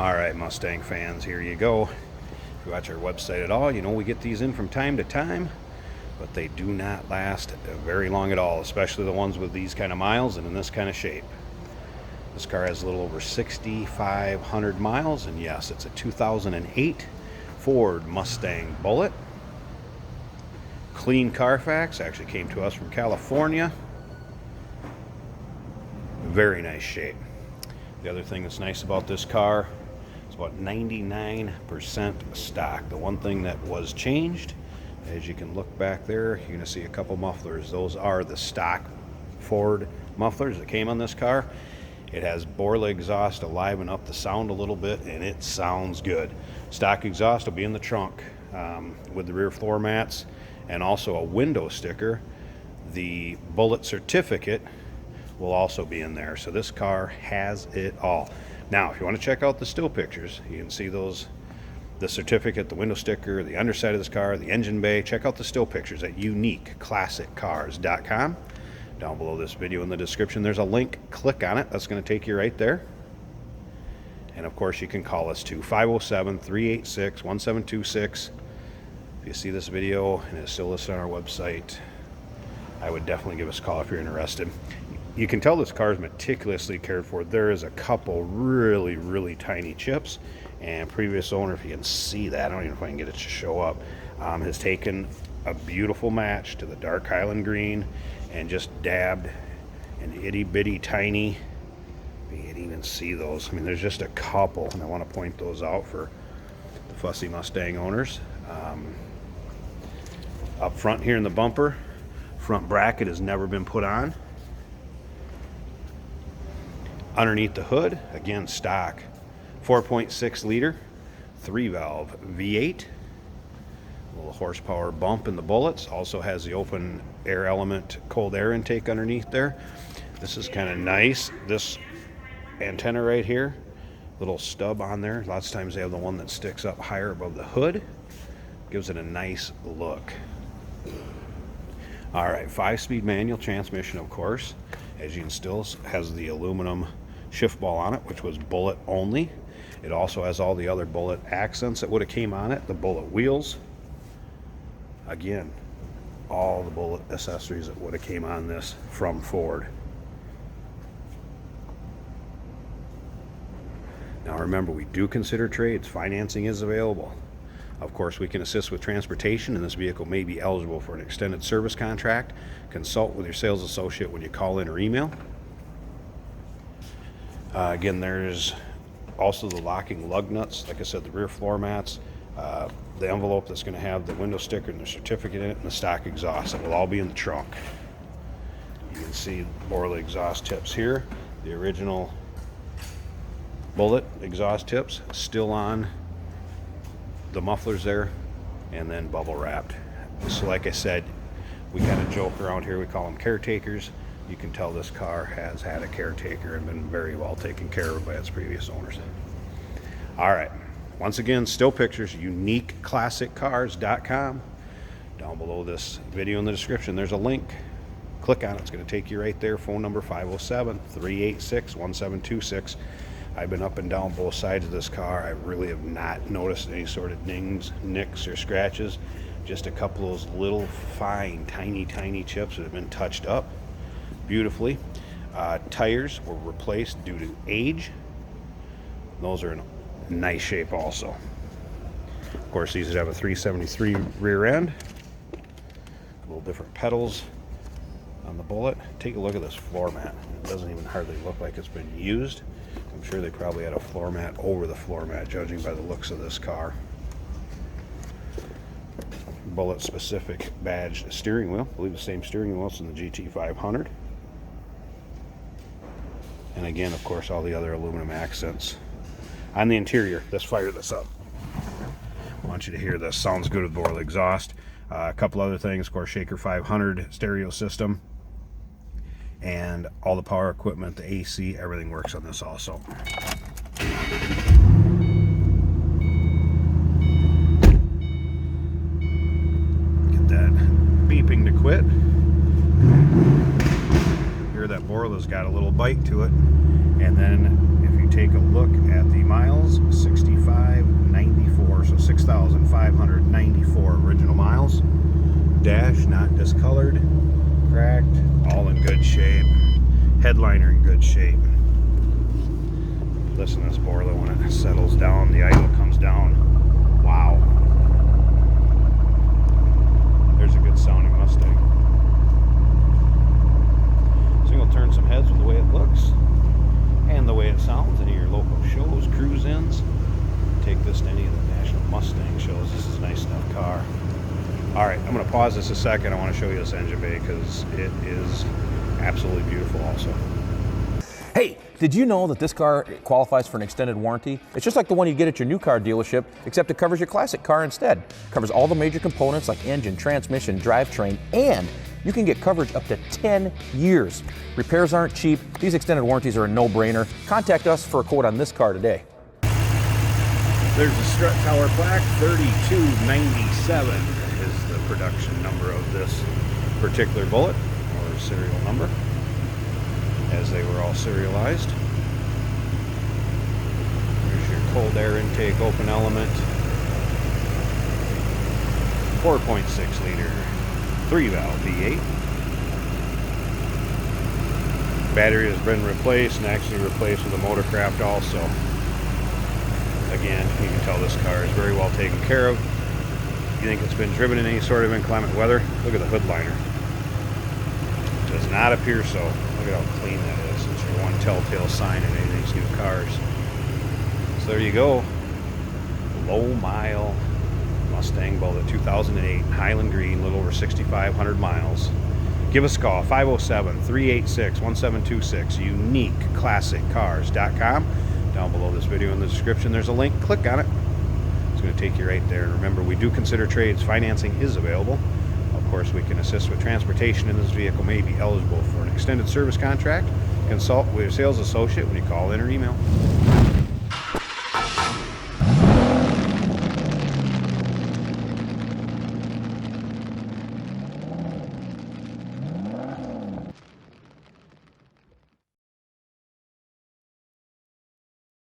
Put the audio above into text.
All right, Mustang fans, here you go. If you watch our website at all, you know we get these in from time to time, but they do not last very long at all, especially the ones with these kind of miles and in this kind of shape. This car has a little over 6,500 miles, and yes, it's a 2008 Ford Mustang Bullitt. Clean Carfax, actually came to us from California. Very nice shape. The other thing that's nice about this car is about 99% stock. The one thing that was changed, as you can look back there, you're going to see a couple mufflers. Those are the stock Ford mufflers that came on this car. It has Bullitt exhaust to liven up the sound a little bit, and it sounds good. Stock exhaust will be in the trunk with the rear floor mats and also a window sticker. The Bullitt certificate will also be in there. So this car has it all. Now, if you want to check out the still pictures, you can see those, the certificate, the window sticker, the underside of this car, the engine bay. Check out the still pictures at uniqueclassiccars.com. Down below this video in the description, there's a link. Click on it. That's going to take you right there. And of course, you can call us to 507-386-1726. If you see this video and it's still listed on our website, I would definitely give us a call if you're interested. You can tell this car is meticulously cared for. There is a couple really tiny chips, and previous owner, if you can see that, I don't even know if I can get it to show up, has taken a beautiful match to the dark Highland green and just dabbed an itty bitty tiny, you can't even see those. I mean, there's just a couple, and I want to point those out for the fussy Mustang owners. Up front here in the bumper, front bracket has never been put on. Underneath the hood, again stock, 4.6 liter, 3-valve V8. A little horsepower bump in the Bullets. Also has the open air element cold air intake underneath there. This is kind of nice. This antenna right here, little stub on there. Lots of times they have the one that sticks up higher above the hood. Gives it a nice look. All right, 5-speed manual transmission, of course. As you can still has the aluminum shift ball on it, which was Bullitt only. It also has all the other Bullitt accents that would have came on it. The Bullitt wheels. Again, all the Bullitt accessories that would have came on this from Ford. Now remember, we do consider trades. Financing is available. Of course, we can assist with transportation, and this vehicle may be eligible for an extended service contract. Consult with your sales associate when you call in or email. Again, there's also the locking lug nuts. Like I said, the rear floor mats, the envelope that's going to have the window sticker and the certificate in it, and the stock exhaust. It will all be in the trunk. You can see Bullitt exhaust tips here. The original Bullitt exhaust tips still on the mufflers there, and then bubble wrapped. So like I said, we kind of joke around here, we call them caretakers. You can tell this car has had a caretaker and been very well taken care of by its previous owners. All right, once again, still pictures, uniqueclassiccars.com. Down below this video in the description, there's a link. Click on it. It's going to take you right there. Phone number 507-386-1726. I've been up and down both sides of this car. I really have not noticed any sort of dings, nicks, or scratches. Just a couple of those little fine, tiny chips that have been touched up beautifully. Tires were replaced due to age. Those are in nice shape also. Of course, these have a 373 rear end. A little different pedals on the Bullitt. Take a look at this floor mat. It doesn't even hardly look like it's been used. I'm sure they probably had a floor mat over the floor mat, judging by the looks of this car. Bullitt specific badged steering wheel. I believe the same steering wheel as in the GT500. And again, of course, all the other aluminum accents on the interior. Let's fire this up. I want you to hear this. Sounds good with Bullitt exhaust. A couple other things, of course, Shaker 500 stereo system. And all the power equipment, the AC, everything works on this also. Get that beeping to quit. Hear that Borla's got a little bite to it. And then if you take a look at the miles, 6594, so 6,594 original miles. Dash not discolored, cracked, all in good shape. Headliner in good shape. Listen to this Borla when it settles down, the idle comes down. Wow. There's a good sounding Mustang. So you'll turn some heads with the way it looks and the way it sounds. Any of your local shows, cruise-ins. Take this to any of the National Mustang shows. This is a nice enough car. All right, I'm going to pause this a second. I want to show you this engine bay because it is absolutely beautiful also. Hey, did you know that this car qualifies for an extended warranty? It's just like the one you get at your new car dealership, except it covers your classic car instead. It covers all the major components like engine, transmission, drivetrain, and you can get coverage up to 10 years. Repairs aren't cheap. These extended warranties are a no-brainer. Contact us for a quote on this car today. There's the strut tower plaque, 3297 is the production number of this particular Bullitt, or serial number, as they were all serialized. Here's your cold air intake open element. 4.6 liter, 3-valve V8. Battery has been replaced and actually replaced with a Motorcraft also. Again, you can tell this car is very well taken care of. You think it's been driven in any sort of inclement weather? Look at the hood liner. Does not appear so. Look at how clean that is. It's your one telltale sign in any of these new cars. So there you go. Low mile Mustang Bullitt 2008 Highland Green, a little over 6,500 miles. Give us a call, 507-386-1726, uniqueclassiccars.com. Down below this video in the description, there's a link. Click on it. It's going to take you right there. And remember, we do consider trades. Financing is available. Of course, we can assist with transportation, and this vehicle may be eligible for an extended service contract. Consult with your sales associate when you call in or email.